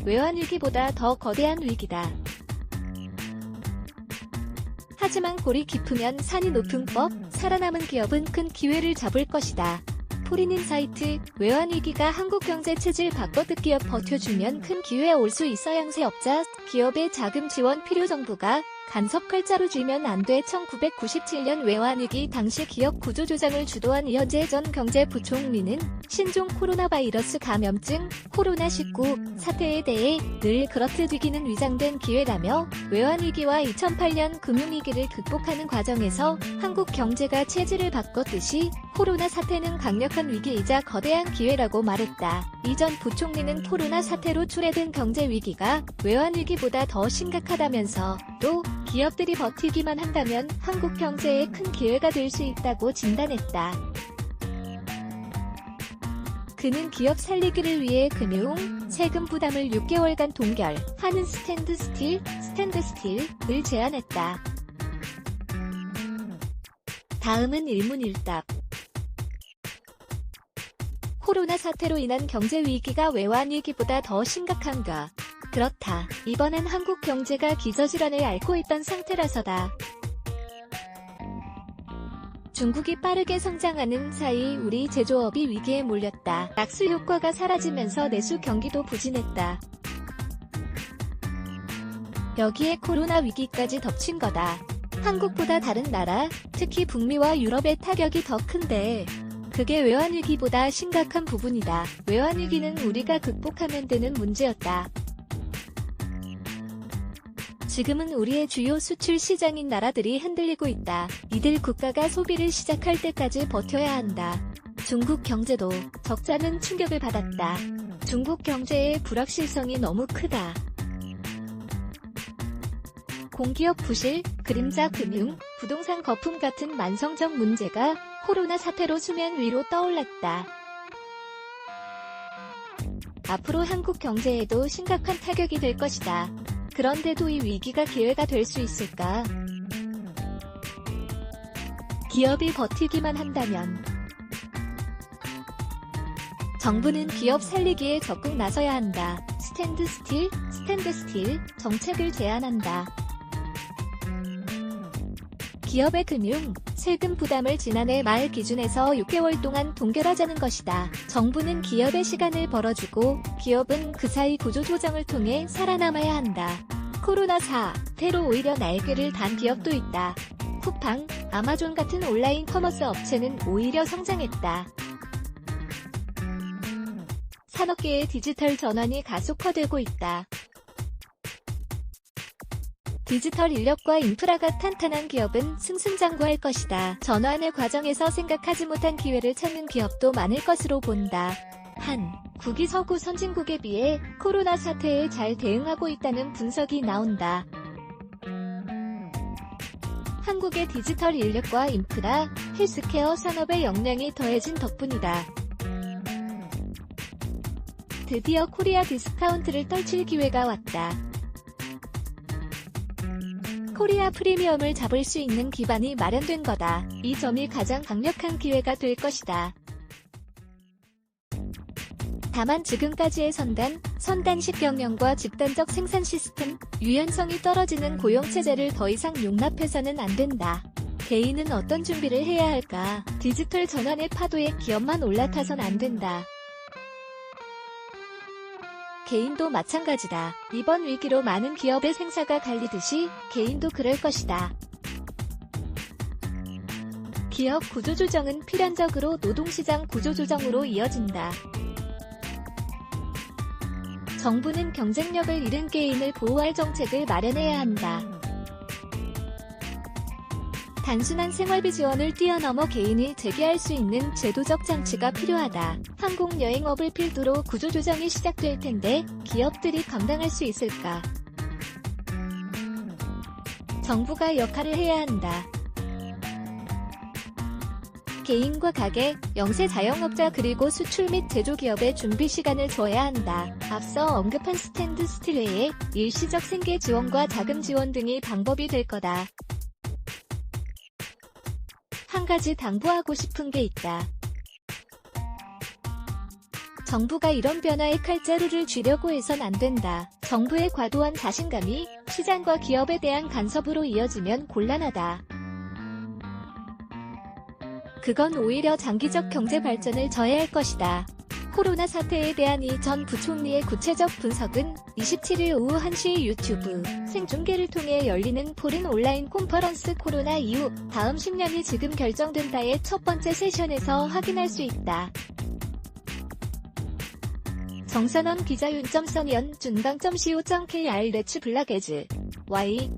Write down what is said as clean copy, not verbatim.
외환위기보다 더 거대한 위기다. 하지만 골이 깊으면 산이 높은 법, 살아남은 기업은 큰 기회를 잡을 것이다. 포린인사이트, 외환위기가 한국 경제 체질 바꿔듯 기업 버텨주면 큰 기회 올 수 있어. 양세업자, 기업의 자금 지원 필요. 정부가 간섭 칼자루 쥐면 안 돼. 1997년 외환위기 당시 기업 구조조정을 주도한 이현재 전 경제부총리는 신종 코로나 바이러스 감염증, 코로나19 사태에 대해 늘 그렇듯 위기는 위장된 기회라며 외환위기와 2008년 금융위기를 극복하는 과정에서 한국 경제가 체질을 바꿨듯이 코로나 사태는 강력한 위기이자 거대한 기회라고 말했다. 이 전 부총리는 코로나 사태로 초래된 경제 위기가 외환위기보다 더 심각하다면서 또 기업들이 버티기만 한다면 한국 경제에 큰 기회가 될 수 있다고 진단했다. 그는 기업 살리기를 위해 금융, 세금 부담을 6개월간 동결하는 스탠드스틸을 제안했다. 다음은 일문일답. 코로나 사태로 인한 경제 위기가 외환위기보다 더 심각한가? 그렇다. 이번엔 한국 경제가 기저질환을 앓고 있던 상태라서다. 중국이 빠르게 성장하는 사이 우리 제조업이 위기에 몰렸다. 낙수 효과가 사라지면서 내수 경기도 부진했다. 여기에 코로나 위기까지 덮친 거다. 한국보다 다른 나라, 특히 북미와 유럽의 타격이 더 큰데 그게 외환위기보다 심각한 부분이다. 외환위기는 우리가 극복하면 되는 문제였다. 지금은 우리의 주요 수출 시장인 나라들이 흔들리고 있다. 이들 국가가 소비를 시작할 때까지 버텨야 한다. 중국 경제도 적자는 충격을 받았다. 중국 경제의 불확실성이 너무 크다. 공기업 부실, 그림자 금융, 부동산 거품 같은 만성적 문제가 코로나 사태로 수면 위로 떠올랐다. 앞으로 한국 경제에도 심각한 타격이 될 것이다. 그런데도 이 위기가 기회가 될 수 있을까? 기업이 버티기만 한다면 정부는 기업 살리기에 적극 나서야 한다. 스탠드스틸 정책을 제안한다. 기업의 금융, 세금 부담을 지난해 말 기준에서 6개월 동안 동결하자는 것이다. 정부는 기업의 시간을 벌어주고 기업은 그 사이 구조조정을 통해 살아남아야 한다. 코로나 사태로 오히려 날개를 단 기업도 있다. 쿠팡, 아마존 같은 온라인 커머스 업체는 오히려 성장했다. 산업계의 디지털 전환이 가속화되고 있다. 디지털 인력과 인프라가 탄탄한 기업은 승승장구할 것이다. 전환의 과정에서 생각하지 못한 기회를 찾는 기업도 많을 것으로 본다. 한국이 서구 선진국에 비해 코로나 사태에 잘 대응하고 있다는 분석이 나온다. 한국의 디지털 인력과 인프라, 헬스케어 산업의 역량이 더해진 덕분이다. 드디어 코리아 디스카운트를 떨칠 기회가 왔다. 코리아 프리미엄을 잡을 수 있는 기반이 마련된 거다. 이 점이 가장 강력한 기회가 될 것이다. 다만 지금까지의 선단식 경영과 집단적 생산 시스템, 유연성이 떨어지는 고용체제를 더 이상 용납해서는 안 된다. 개인은 어떤 준비를 해야 할까? 디지털 전환의 파도에 기업만 올라타선 안 된다. 개인도 마찬가지다. 이번 위기로 많은 기업의 생사가 갈리듯이 개인도 그럴 것이다. 기업 구조조정은 필연적으로 노동시장 구조조정으로 이어진다. 정부는 경쟁력을 잃은 개인을 보호할 정책을 마련해야 한다. 단순한 생활비 지원을 뛰어넘어 개인이 재기할 수 있는 제도적 장치가 필요하다. 항공여행업을 필두로 구조조정이 시작될 텐데 기업들이 감당할 수 있을까? 정부가 역할을 해야 한다. 개인과 가게, 영세 자영업자 그리고 수출 및 제조기업의 준비 시간을 줘야 한다. 앞서 언급한 스탠드스틸 외에 일시적 생계 지원과 자금 지원 등이 방법이 될 거다. 한 가지 당부하고 싶은 게 있다. 정부가 이런 변화에 칼자루를 쥐려고 해선 안 된다. 정부의 과도한 자신감이 시장과 기업에 대한 간섭으로 이어지면 곤란하다. 그건 오히려 장기적 경제 발전을 저해할 것이다. 코로나 사태에 대한 이 전 부총리의 구체적 분석은 27일 오후 1시 유튜브 생중계를 통해 열리는 포린 온라인 컨퍼런스 코로나 이후 다음 10년이 지금 결정된다의 첫 번째 세션에서 확인할 수 있다. 정선원 기자 윤.선연 준방.co.kr 레츠 블락에즈 Y